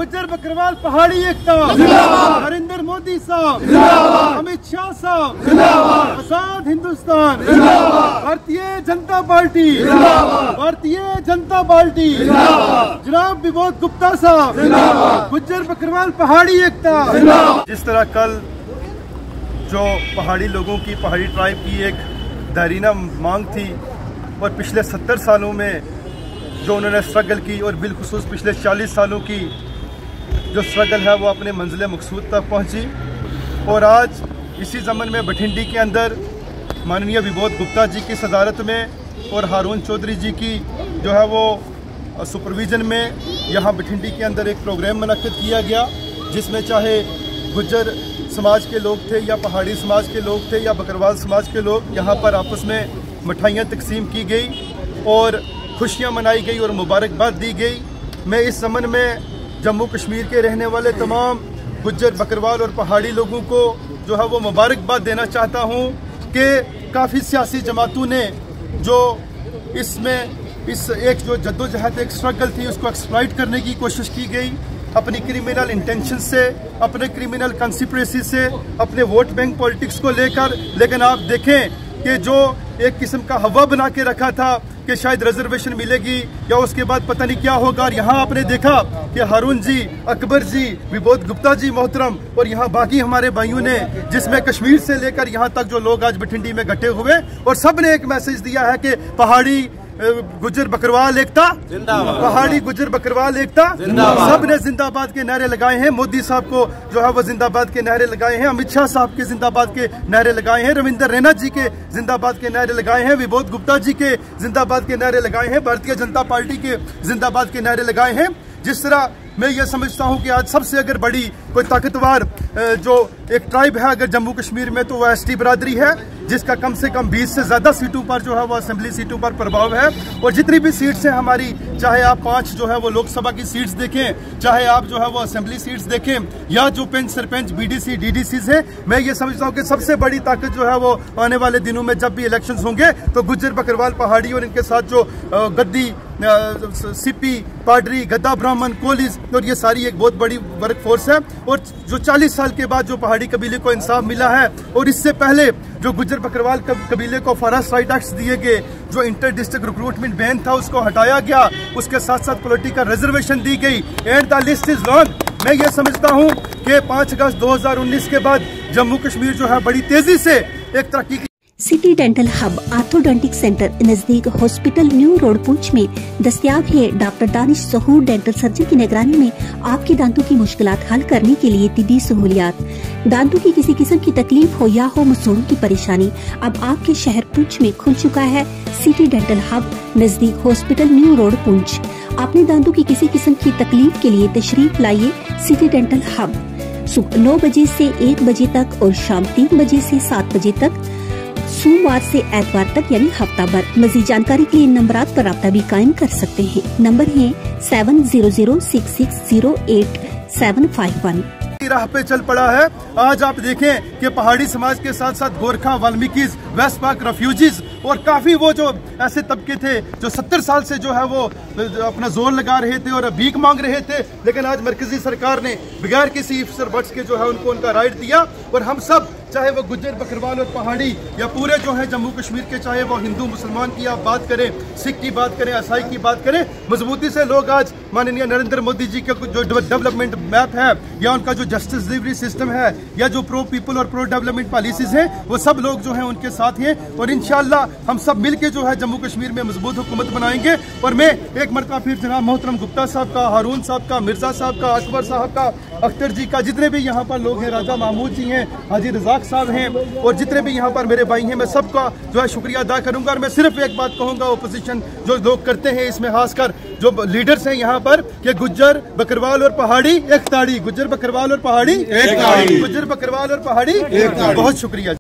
गुज्जर बकरवाल पहाड़ी एकता, नरेंद्र मोदी साहब, अमित शाह साहब, आजाद हिंदुस्तान, भारतीय जनता पार्टी, भारतीय जनता पार्टी, जनाब विबोध गुप्ता साहब, गुज्जर बकरवाल पहाड़ी एकता। जिस तरह कल जो पहाड़ी लोगों की, पहाड़ी ट्राइब की एक दायरीना मांग थी और पिछले 70 सालों में जो उन्होंने स्ट्रगल की और बिलखुसूस पिछले 40 सालों की जो स्ट्रगल है वो अपने मंजिल मकसूद तक पहुंची। और आज इसी ज़मन में बठिंडी के अंदर माननीय विबोध गुप्ता जी की सदारत में और हारून चौधरी जी की जो है वो सुपरविज़न में यहाँ बठिंडी के अंदर एक प्रोग्राम मुनक्किद किया गया, जिसमें चाहे गुज्जर समाज के लोग थे या पहाड़ी समाज के लोग थे या बकरवाल समाज के लोग, यहाँ पर आपस में मिठाइयाँ तकसीम की गई और खुशियाँ मनाई गई और मुबारकबाद दी गई। मैं इस ज़मन में जम्मू कश्मीर के रहने वाले तमाम गुज्जर बकरवाल और पहाड़ी लोगों को जो है वो मुबारकबाद देना चाहता हूँ कि काफ़ी सियासी जमातों ने जो इसमें इस एक जो जद्दोजहद एक स्ट्रगल थी उसको एक्सप्लॉइट करने की कोशिश की गई अपनी क्रिमिनल इंटेंशन से, अपने क्रिमिनल कंस्पिरेसी से, अपने वोट बैंक पॉलिटिक्स को लेकर। लेकिन आप देखें कि जो एक किस्म का हवा बना के रखा था कि शायद रिजर्वेशन मिलेगी या उसके बाद पता नहीं क्या होगा, और यहाँ आपने देखा कि हारून जी, अकबर जी, विबोध गुप्ता जी मोहतरम और यहाँ बाकी हमारे भाइयों ने, जिसमें कश्मीर से लेकर यहाँ तक जो लोग आज बठिंडी में इकट्ठे हुए और सब ने एक मैसेज दिया है कि पहाड़ी गुज्जर बकरवाल एकता, पहाड़ी गुज्जर बकरवाल एकता, सब ने जिंदाबाद के नारे लगाए हैं। मोदी साहब को जो है वो जिंदाबाद के नारे लगाए हैं, अमित शाह साहब के जिंदाबाद के नारे लगाए हैं, रविंदर रैना जी के जिंदाबाद के नारे लगाए हैं, विबोध गुप्ता जी के जिंदाबाद के नारे लगाए हैं, भारतीय जनता पार्टी के जिंदाबाद के नारे लगाए हैं। जिस तरह मैं ये समझता हूँ कि आज सबसे अगर बड़ी कोई ताकतवर जो एक ट्राइब है अगर जम्मू कश्मीर में, तो वह एसटी बरादरी है, जिसका कम से कम 20 से ज़्यादा सीटों पर जो है वो असेंबली सीटों पर प्रभाव है। और जितनी भी सीट्स हैं हमारी, चाहे आप 5 जो है वो लोकसभा की सीट्स देखें, चाहे आप जो है वो असेंबली सीट्स देखें, या जो पंच सरपंच बीडीसी डीडीसीज हैं, मैं ये समझता हूँ कि सबसे बड़ी ताकत जो है वो आने वाले दिनों में जब भी इलेक्शंस होंगे तो गुज्जर बकरवाल पहाड़ी और इनके साथ जो गद्दी, सीपी, पाडरी, गद्दा ब्राह्मण, कोलिस और ये सारी एक बहुत बड़ी वर्क फोर्स है। और जो 40 साल के बाद जो पहाड़ी कबीले को इंसाफ मिला है और इससे पहले जो गुज्जर बकरवाल कबीले को फॉरेस्ट राइट एक्ट दिए गए, जो इंटर डिस्ट्रिक्ट रिक्रूटमेंट बैन था उसको हटाया गया, उसके साथ साथ पॉलिटिकल रिजर्वेशन दी गई, and the list is long. मैं ये समझता हूँ कि 5 अगस्त 2019 के बाद जम्मू कश्मीर जो है बड़ी तेजी से एक तरक्की। सिटी डेंटल हब आर्थोडोंटिक सेंटर नजदीक हॉस्पिटल न्यू रोड पुंछ में दस्तयाब है। डॉक्टर दानिश ज़हूर डेंटल सर्जन की निगरानी में आपके दांतों की मुश्किलात हल करने के लिए तिब्बी सहूलियात। दांतों की किसी किस्म की तकलीफ हो या हो मसूड़ों की परेशानी, अब आपके शहर पुंछ में खुल चुका है सिटी डेंटल हब नजदीक हॉस्पिटल न्यू रोड पुंछ। अपने दांतों की किसी किस्म की तकलीफ के लिए तशरीफ लाइए सिटी डेंटल हब। सुबह 9 बजे से 1 बजे तक और शाम 3 बजे से 7 बजे तक, सोमवार से एतवार तक यानी हफ्ता भर। मजीद जानकारी के लिए इन नंबरात पर राब्ता भी कायम कर सकते हैं। नंबर है 7006608751। राह पे चल पड़ा है। आज आप देखें कि पहाड़ी समाज के साथ साथ गोरखा, वाल्मीकिस, वेस्ट पाक, रेफ्यूजीज और काफी वो जो ऐसे तबके थे जो 70 साल से जो है वो अपना जोर लगा रहे थे और भीख मांग रहे थे, लेकिन आज मरकजी सरकार ने बगैर किसी इफ्सर बट्स के जो है उनको उनका राइट दिया। और हम सब, चाहे वो गुज्जर बकरवाल और पहाड़ी या पूरे जो है जम्मू कश्मीर के, चाहे वो हिंदू मुसलमान की आप बात करें, सिख की बात करें, ईसाई की बात करें, मजबूती से लोग आज माननीय नरेंद्र मोदी जी का जो डेवलपमेंट मैप है या उनका जो जस्टिस डिलीवरी सिस्टम है या जो प्रो पीपल और प्रो डेवलपमेंट पॉलिसीज हैं, वो सब लोग जो हैं उनके साथ हैं। और इंशाल्लाह हम सब मिलके जो है जम्मू कश्मीर में मजबूत हुकूमत बनाएंगे। और मैं एक मरतबा फिर जनाब मोहतरम गुप्ता साहब का, हारून साहब का, मिर्जा साहब का, अकबर साहब का, अख्तर जी का, जितने भी यहाँ पर लोग हैं, राजा महमूद जी हैं, हाजी रजाक साहब हैं और जितने भी यहाँ पर मेरे भाई हैं, मैं सबका जो है शुक्रिया अदा करूंगा। और मैं सिर्फ एक बात कहूँगा, ओपोजिशन जो लोग करते हैं, इसमें खासकर जो लीडर्स हैं यहाँ पर, कि गुज्जर बकरवाल और पहाड़ी एक ताड़ी, गुज्जर बकरवाल और पहाड़ी एक ताड़ी, गुज्जर बकरवाल और पहाड़ी एक ताड़ी। बहुत शुक्रिया।